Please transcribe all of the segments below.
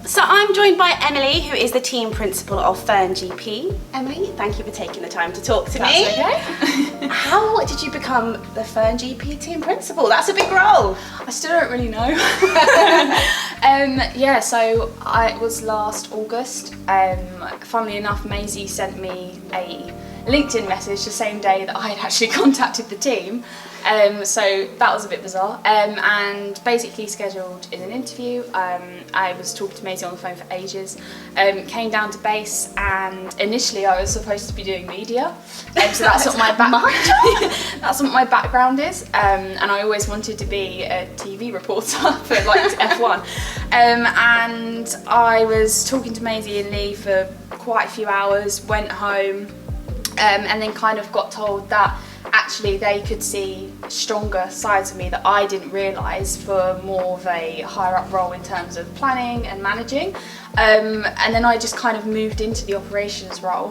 So I'm joined by Emily, who is the team principal of FernGP. Emily, thank you for taking the time to talk to me. Okay. How did you become the FernGP team principal? That's a big role. I still don't really know. So it was last August. Funnily enough, Maisie sent me a LinkedIn message the same day that I had actually contacted the team. So that was a bit bizarre, and basically scheduled in an interview. I was talking to Maisie on the phone for ages, came down to base, and initially I was supposed to be doing media, so that's what that's what my background is, and I always wanted to be a TV reporter for like F1, and I was talking to Maisie and Lee for quite a few hours, went home, and then kind of got told that actually they could see stronger sides of me that I didn't realise for more of a higher up role in terms of planning and managing, and then I just kind of moved into the operations role,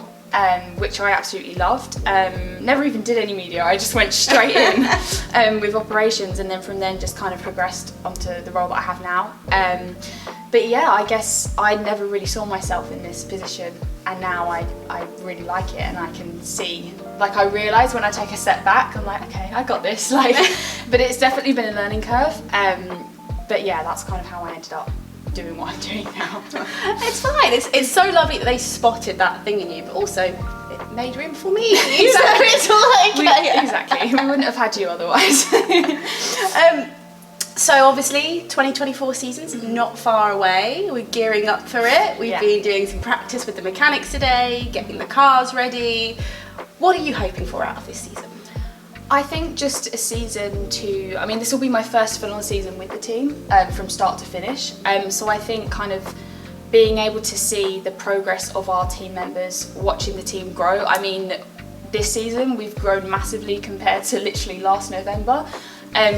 which I absolutely loved. Never even did any media, I just went straight in with operations, and then from then just kind of progressed onto the role that I have now. But yeah, I guess I never really saw myself in this position, and now I really like it, and I can see, like, I realise when I take a step back, I'm like, okay, I got this, like, but it's definitely been a learning curve. But yeah, that's kind of how I ended up doing what I'm doing now. It's fine. It's so lovely that they spotted that thing in you, but also it made room for me. Exactly. So it's all okay. Exactly. We wouldn't have had you otherwise. So obviously 2024 season's not far away. We're gearing up for it. We've been doing some practice with the mechanics today, getting the cars ready. What are you hoping for out of this season? I think just a season this will be my first full-on season with the team, from start to finish. So I think kind of being able to see the progress of our team members, watching the team grow. I mean, this season we've grown massively compared to literally last November.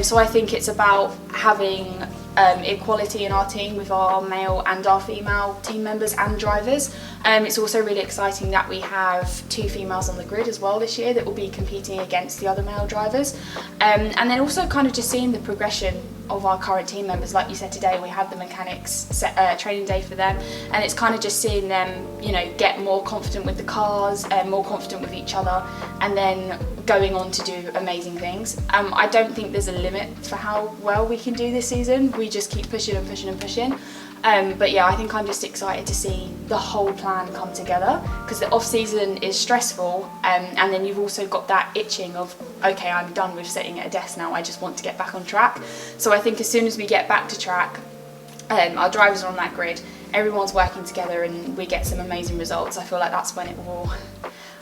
So I think it's about having equality in our team with our male and our female team members and drivers. It's also really exciting that we have 2 females on the grid as well this year that will be competing against the other male drivers. And then also kind of just seeing the progression of our current team members. Like you said, today we had the mechanics training day for them, and it's kind of just seeing them, get more confident with the cars and more confident with each other, and then going on to do amazing things. I don't think there's a limit for how well we can do this season. We just keep pushing and pushing and pushing. But yeah, I think I'm just excited to see the whole plan come together, because the off season is stressful, and then you've also got that itching of, okay, I'm done with sitting at a desk now, I just want to get back on track. So I think as soon as we get back to track, our drivers are on that grid, everyone's working together, and we get some amazing results. I feel like that's when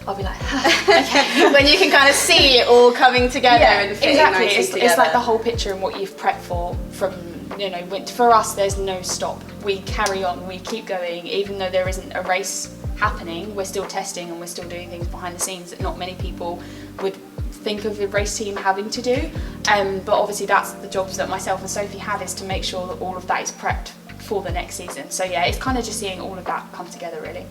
I'll be like, okay. When you can kind of see it all coming together and fitting exactly. nicely together. It's like the whole picture and what you've prepped for for us there's no stop. We carry on, we keep going, even though there isn't a race happening, we're still testing and we're still doing things behind the scenes that not many people would think of the race team having to do. But obviously that's the jobs that myself and Sophie have, is to make sure that all of that is prepped for the next season. So yeah, it's kind of just seeing all of that come together really.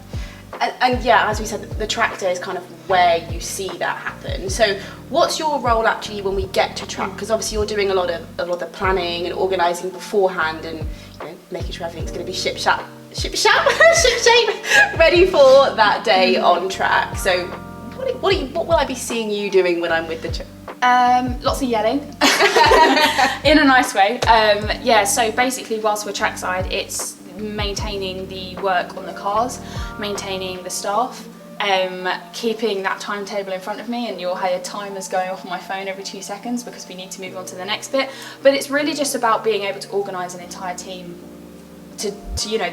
And yeah, as we said, the track day is kind of where you see that happen. So what's your role actually when we get to track? Because obviously you're doing a lot of the planning and organising beforehand, and making sure everything's going to be ship shape, ready for that day on track. So what will I be seeing you doing when I'm with the track? Lots of yelling, in a nice way. So basically whilst we're trackside, it's maintaining the work on the cars, maintaining the staff, keeping that timetable in front of me, and you'll hear timers going off on my phone every 2 seconds because we need to move on to the next bit. But it's really just about being able to organise an entire team to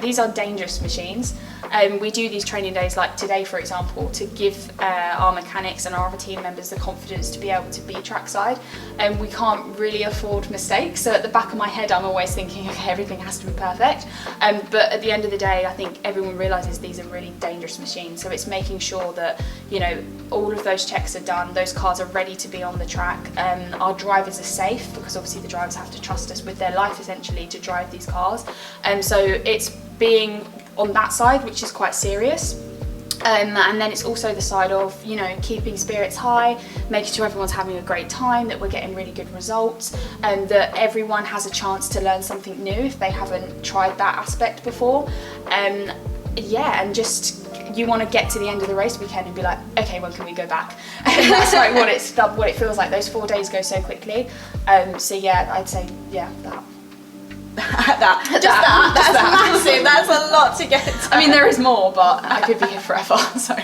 these are dangerous machines. We do these training days like today, for example, to give our mechanics and our other team members the confidence to be able to be trackside, and we can't really afford mistakes. So at the back of my head I'm always thinking, okay, everything has to be perfect, but at the end of the day I think everyone realises these are really dangerous machines. So it's making sure that all of those checks are done, those cars are ready to be on the track, our drivers are safe, because obviously the drivers have to trust us with their life essentially to drive these cars, so it's being on that side, which is quite serious. And then it's also the side of, you know, keeping spirits high, making sure everyone's having a great time, that we're getting really good results, and that everyone has a chance to learn something new if they haven't tried that aspect before. Yeah, and just, you want to get to the end of the race weekend and be like, okay, when can we go back? And that's like what it feels like. Those 4 days go so quickly. So yeah, I'd say, yeah, that. That's massive. That's a lot to get to. I mean, there is more, but I could be here forever. So,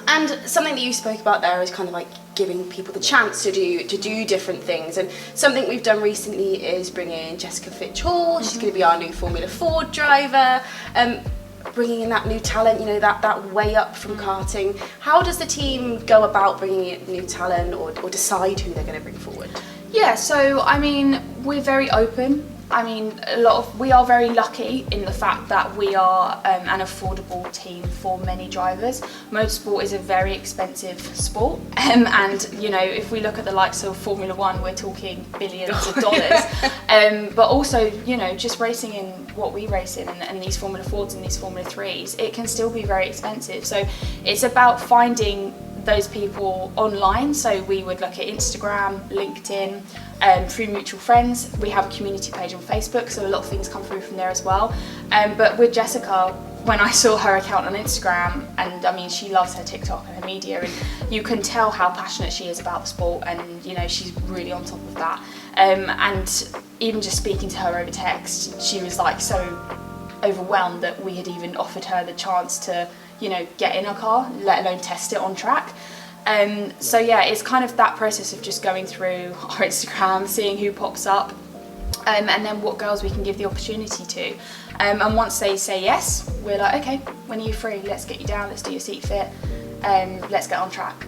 and something that you spoke about there is kind of like giving people the chance to do different things. And something we've done recently is bring in Jessica Fitch-Hall. She's going to be our new Formula Ford driver. Bringing in that new talent, you know, that way up from karting. How does the team go about bringing in new talent, or decide who they're going to bring forward? Yeah, so I mean, we're very open. I mean, we are very lucky in the fact that we are an affordable team for many drivers. Motorsport is a very expensive sport, and you know, if we look at the likes of Formula One, we're talking billions of dollars. But also, you know, just racing in what we race in, and these Formula Fords and these Formula 3s, it can still be very expensive. So it's about finding those people online. So we would look at Instagram, LinkedIn, through mutual friends. We have a community page on Facebook, so a lot of things come through from there as well. But with Jessica, when I saw her account on Instagram, and I mean, she loves her TikTok and her media, and you can tell how passionate she is about the sport, and you know, she's really on top of that. And even just speaking to her over text, she was like so overwhelmed that we had even offered her the chance to, you know, get in a car, let alone test it on track. So yeah, it's kind of that process of just going through our Instagram, seeing who pops up, and then what girls we can give the opportunity to. And once they say yes, we're like, okay, when are you free? Let's get you down, let's do your seat fit, let's get on track.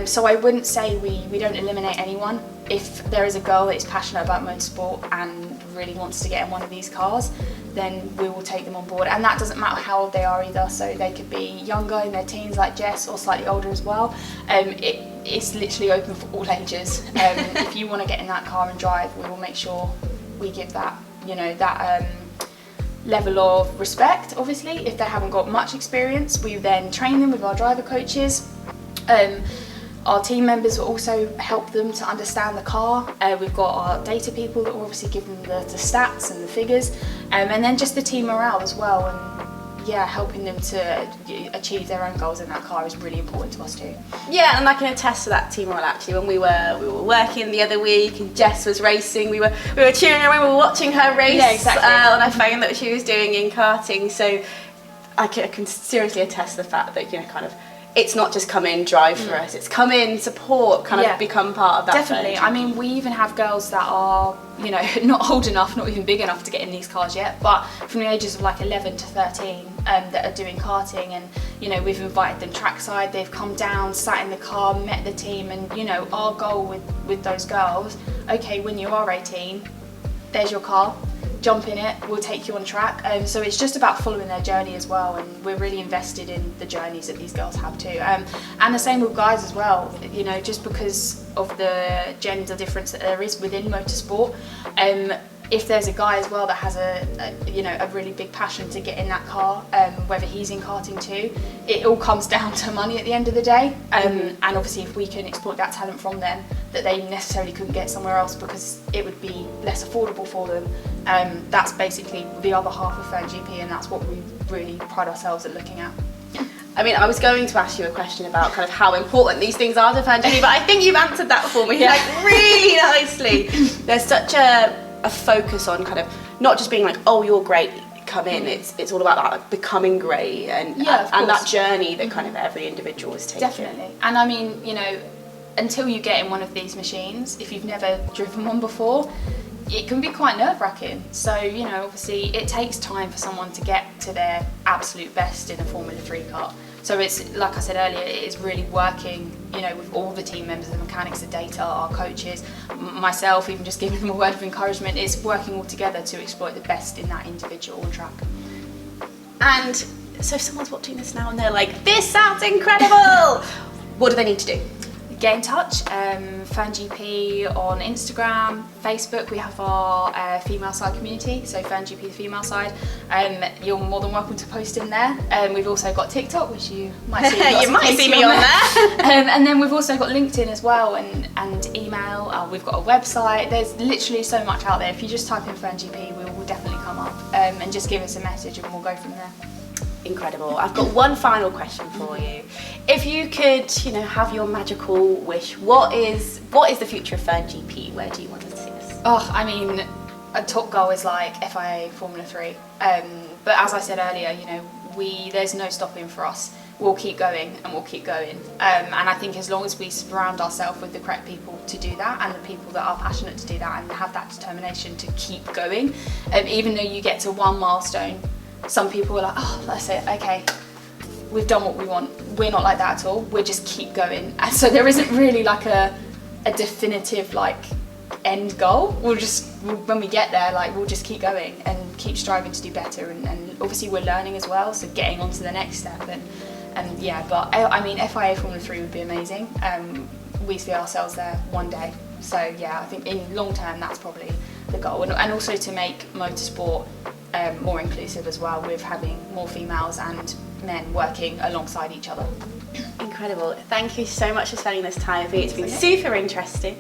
So I wouldn't say we don't eliminate anyone. If there is a girl that is passionate about motorsport and really wants to get in one of these cars, then we will take them on board. And that doesn't matter how old they are either, so they could be younger, in their teens like Jess, or slightly older as well. It's literally open for all ages. If you want to get in that car and drive, we will make sure we give that, you know, that level of respect. Obviously, if they haven't got much experience, we then train them with our driver coaches. Our team members will also help them to understand the car. We've got our data people that will obviously give them the stats and the figures, and then just the team morale as well. And yeah, helping them to achieve their own goals in that car is really important to us too. Yeah, and I can attest to that team morale actually. When we were working the other week and Jess was racing, we were cheering her when we were watching her race. Yeah, exactly. On a phone that she was doing in karting. So I can seriously attest to the fact that, you know, kind of, it's not just come in, drive for us, it's come in, support, kind of become part of that. Definitely. I mean, we even have girls that are, you know, not old enough, not even big enough to get in these cars yet, but from the ages of like 11 to 13 that are doing karting, and, you know, we've invited them trackside, they've come down, sat in the car, met the team, and, you know, our goal with those girls, okay, when you are 18, there's your car, jump in it, we'll take you on track. So it's just about following their journey as well, and we're really invested in the journeys that these girls have too. And the same with guys as well, you know, just because of the gender difference that there is within motorsport. If there's a guy as well that has a really big passion to get in that car, whether he's in karting too, it all comes down to money at the end of the day. And obviously if we can exploit that talent from them that they necessarily couldn't get somewhere else because it would be less affordable for them, that's basically the other half of FernGP, and that's what we really pride ourselves at looking at. I mean, I was going to ask you a question about kind of how important these things are to FernGP, but I think you've answered that for me, like really nicely. There's such a focus on kind of not just being like, oh, you're great, come in. It's all about that, like, becoming great and that journey that kind of every individual is taking. Definitely. And I mean, you know, until you get in one of these machines, if you've never driven one before, it can be quite nerve-wracking. So, you know, obviously it takes time for someone to get to their absolute best in a Formula 3 car. So it's, like I said earlier, it is really working, you know, with all the team members, the mechanics, the data, our coaches, myself, even just giving them a word of encouragement. It's working all together to exploit the best in that individual on track. And so if someone's watching this now and they're like, this sounds incredible, what do they need to do? get in touch. FernGP on Instagram, Facebook. We have our female side community, so FernGP the female side. You're more than welcome to post in there. We've also got TikTok, which you might see. You might see me on there. And then we've also got LinkedIn as well, and email. We've got a website. There's literally so much out there. If you just type in FernGP, we will definitely come up. And just give us a message, and we'll go from there. Incredible. I've got one final question for you. If you could, have your magical wish, what is the future of FernGP? Where do you want to see us? Oh, I mean, a top goal is like FIA Formula 3. But as I said earlier, there's no stopping for us. We'll keep going and we'll keep going. And I think as long as we surround ourselves with the correct people to do that, and the people that are passionate to do that and have that determination to keep going, even though you get to one milestone, some people are like, oh, that's it, okay, we've done what we want. We're not like that at all. We just keep going. And so there isn't really like a definitive end goal. When we get there, we'll just keep going and keep striving to do better. And obviously we're learning as well, so getting on to the next step. And yeah, but I mean, FIA Formula 3 would be amazing. We see ourselves there one day. So yeah, I think in long term, that's probably the goal. And also to make motorsport more inclusive as well, with having more females and men working alongside each other. Incredible. Thank you so much for spending this time with me. It's been super interesting.